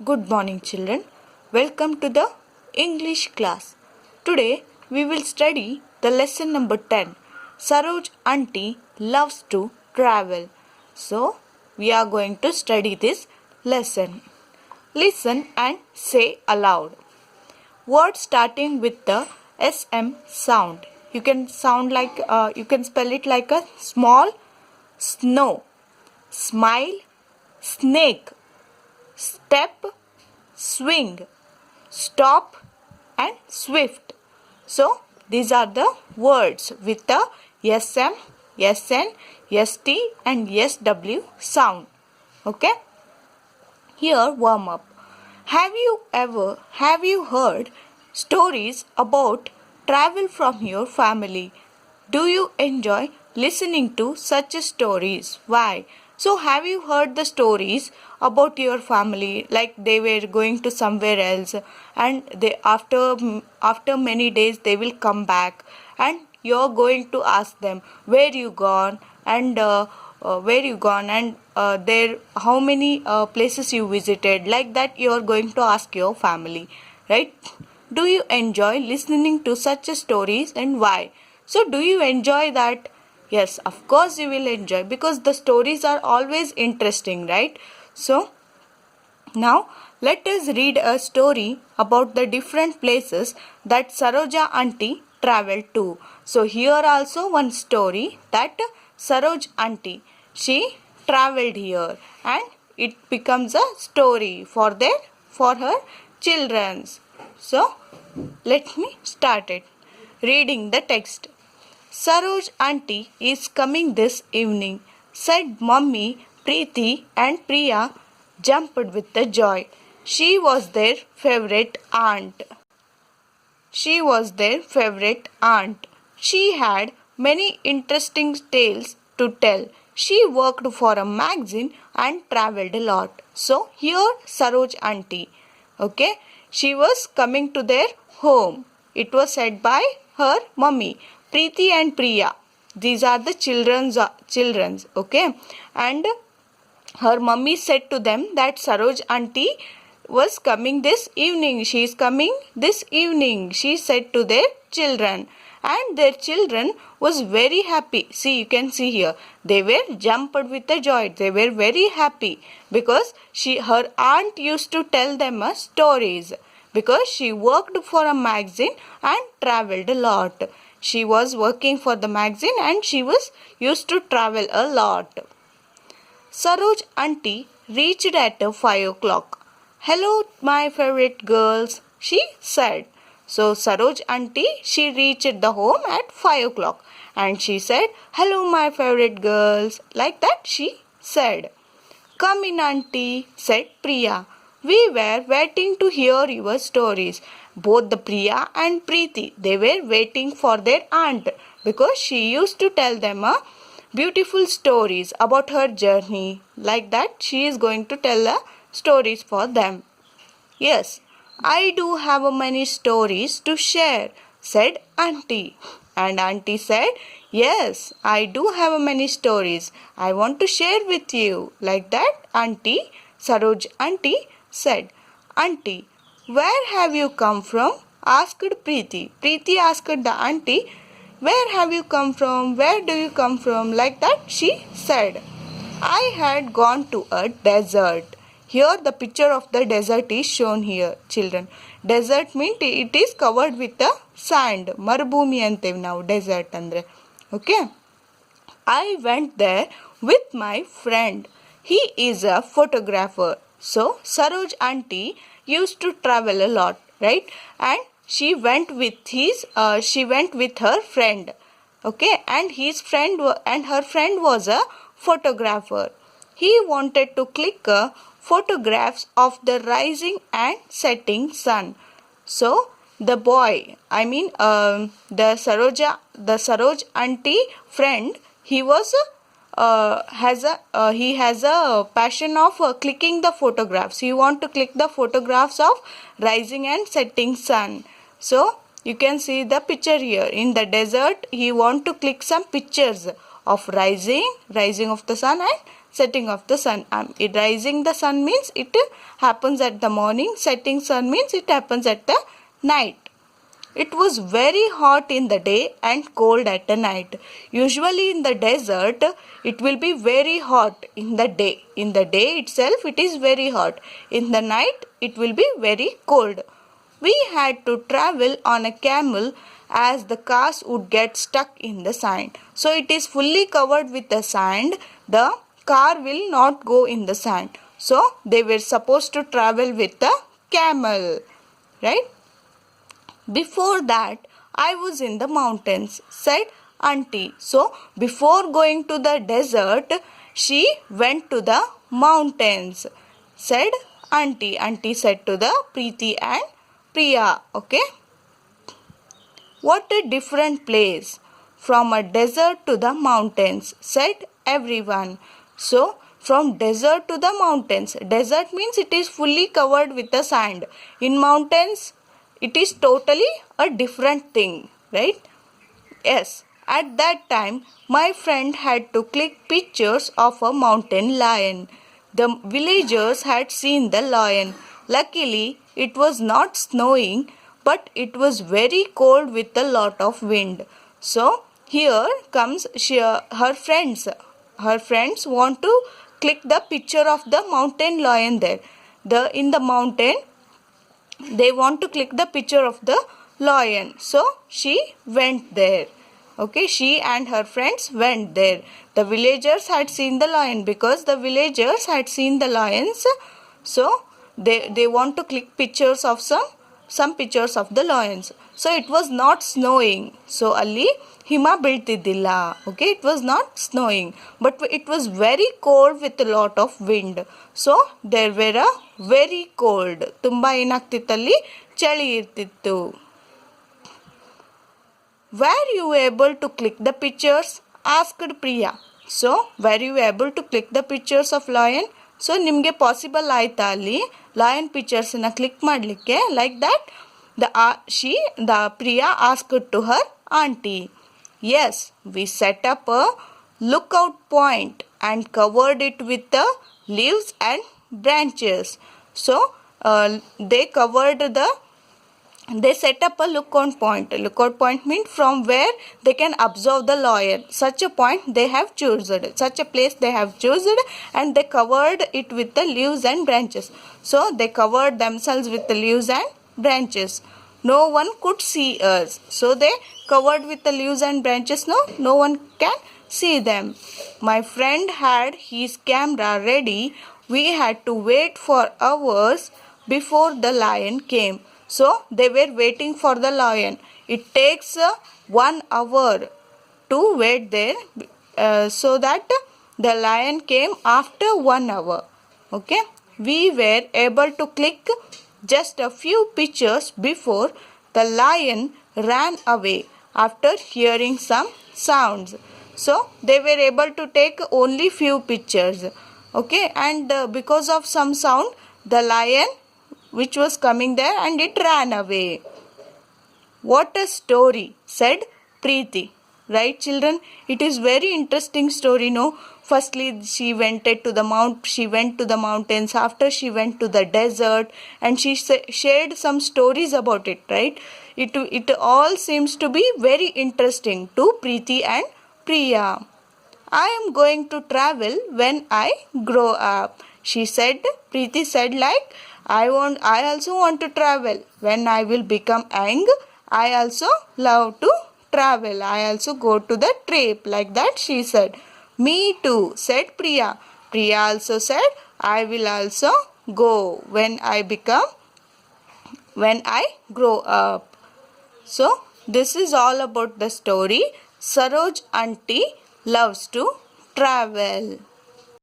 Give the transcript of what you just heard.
Good morning, children. Welcome to the English class. Today we will study the lesson number 10. Saroj aunty loves to travel. So, we are going to study this lesson. Listen and say aloud. Words starting with the SM sound. You can spell it like a small snow, smile, snake, step, swing, stop and swift. So these are the words with the SM, SN, ST and SW sound. Okay. Here warm up. Have you heard stories about travel from your family? Do you enjoy listening to such stories? Why? So have you heard the stories about your family, like they were going to somewhere else and they after many days they will come back and you're going to ask them where you gone and there how many places you visited, like that you are going to ask your family, right? Do you enjoy listening to such stories and why? So do you enjoy that? Yes, of course you will enjoy because the stories are always interesting, right? So now let us read a story about the different places that Saroja aunty traveled to. So here also one story that Saroj aunty, she traveled here and it becomes a story for her children's. So let me start it. Reading the text. Saroj aunty is coming this evening, said Mummy, Preeti and Priya jumped with the joy. She was their favorite aunt. She had many interesting tales to tell. She worked for a magazine and traveled a lot. So here Saroj aunty, okay, she was coming to their home. It was said by her mummy, Preeti and Priya. These are the children's, okay, and her mummy said to them that Saroj aunty was coming this evening. She is coming this evening, she said to their children. And their children was very happy. See, you can see here. They were jumped with the joy. They were very happy because her aunt used to tell them stories. Because she worked for a magazine and traveled a lot. She was working for the magazine and she was used to travel a lot. Saroj aunty reached at 5 o'clock. Hello, my favorite girls, she said. So Saroj aunty, she reached the home at 5 o'clock and she said, hello, my favorite girls. Like that she said. Come in, aunty, said Priya. We were waiting to hear your stories. Both the Priya and Preeti, they were waiting for their aunt because she used to tell them beautiful stories about her journey. Like that, she is going to tell stories for them. Yes, I do have many stories to share, said aunty. And aunty said, yes, I do have many stories. I want to share with you. Like that, aunty, Saroj aunty said, aunty, where have you come from? Asked Preeti. Preeti asked the aunty, where have you come from? Where do you come from? Like that she said, I had gone to a desert. Here the picture of the desert is shown here, children. Desert means it is covered with the sand. Marubhumi antev now desert andre. Okay. I went there with my friend. He is a photographer. So Saroj aunty used to travel a lot, right? And she went with her friend. Okay, and her friend was a photographer. He wanted to click photographs of the rising and setting sun. So the boy, the Saroj aunty friend, he has a passion of clicking the photographs. He want to click the photographs of rising and setting sun. So you can see the picture here. In the desert, he want to click some pictures of rising of the sun and setting of the sun. Rising the sun means it happens at the morning. Setting sun means it happens at the night. It was very hot in the day and cold at the night. Usually in the desert, it will be very hot in the day. In the day itself, it is very hot. In the night, it will be very cold. We had to travel on a camel as the cars would get stuck in the sand. So it is fully covered with the sand. The car will not go in the sand. So they were supposed to travel with the camel. Right? Before that, I was in the mountains, said aunty. So, before going to the desert, she went to the mountains, said aunty. Aunty said to the Preeti and Priya. Okay. What a different place from a desert to the mountains, said everyone. So, from desert to the mountains. Desert means it is fully covered with the sand. In mountains, it is totally a different thing, right? Yes, at that time, my friend had to click pictures of a mountain lion. The villagers had seen the lion. Luckily, it was not snowing, but it was very cold with a lot of wind. So, here comes her friends. Her friends want to click the picture of the mountain lion there. In the mountain, they want to click the picture of the lion. So she went there. Okay, she and her friends went there. The villagers had seen the lion because the villagers had seen the lions. So they want to click pictures of some pictures of the lions. So it was not snowing. So ಅಲ್ಲಿ ಹಿಮ ಬೀಳ್ತಿದ್ದಿಲ್ಲ. Okay, it was not snowing, but it was very cold with a lot of wind. So there were a very cold. ತುಂಬಾ ಏನಾಗ್ತಿತ್ತಲ್ಲಿ ಚಳಿ ಇರ್ತಿತ್ತು. Were you able to click the pictures? Asked Priya. So were you able to click the pictures of lion? So ನಿಮಗೆ possible ಆಯ್ತಾ ಅಲ್ಲಿ lion pictures ನ click ಮಾಡಲಿಕ್ಕೆ? Like that the Priya asked to her aunty. Yes, we set up a lookout point and covered it with the leaves and branches. So they set up a lookout point. Lookout point means from where they can observe the lion. Such a point they have chosen. Such a place they have chosen, and they covered it with the leaves and branches. So they covered themselves with the leaves and branches. No one could see us. So they covered with the leaves and branches. No one can see them. My friend had his camera ready. We had to wait for hours before the lion came. So they were waiting for the lion. It takes 1 hour to wait there so that the lion came after 1 hour. Okay. We were able to click just a few pictures before the lion ran away after hearing some sounds. So they were able to take only few pictures. Okay, and because of some sound, the lion which was coming there and it ran away. What a story, said Preeti. Right, children? It is very interesting story, no? Firstly, she went to the mountains. After she went to the desert, and she shared some stories about it. Right? It all seems to be very interesting to Preeti and Priya. I am going to travel when I grow up. She said. Preeti said like, I also want to travel when I will become young. I also love to travel. I also go to the trip. Like that she said. Me too, said Priya. Priya also said, I will also go when I grow up. So this is all about the story. Saroj aunty loves to travel.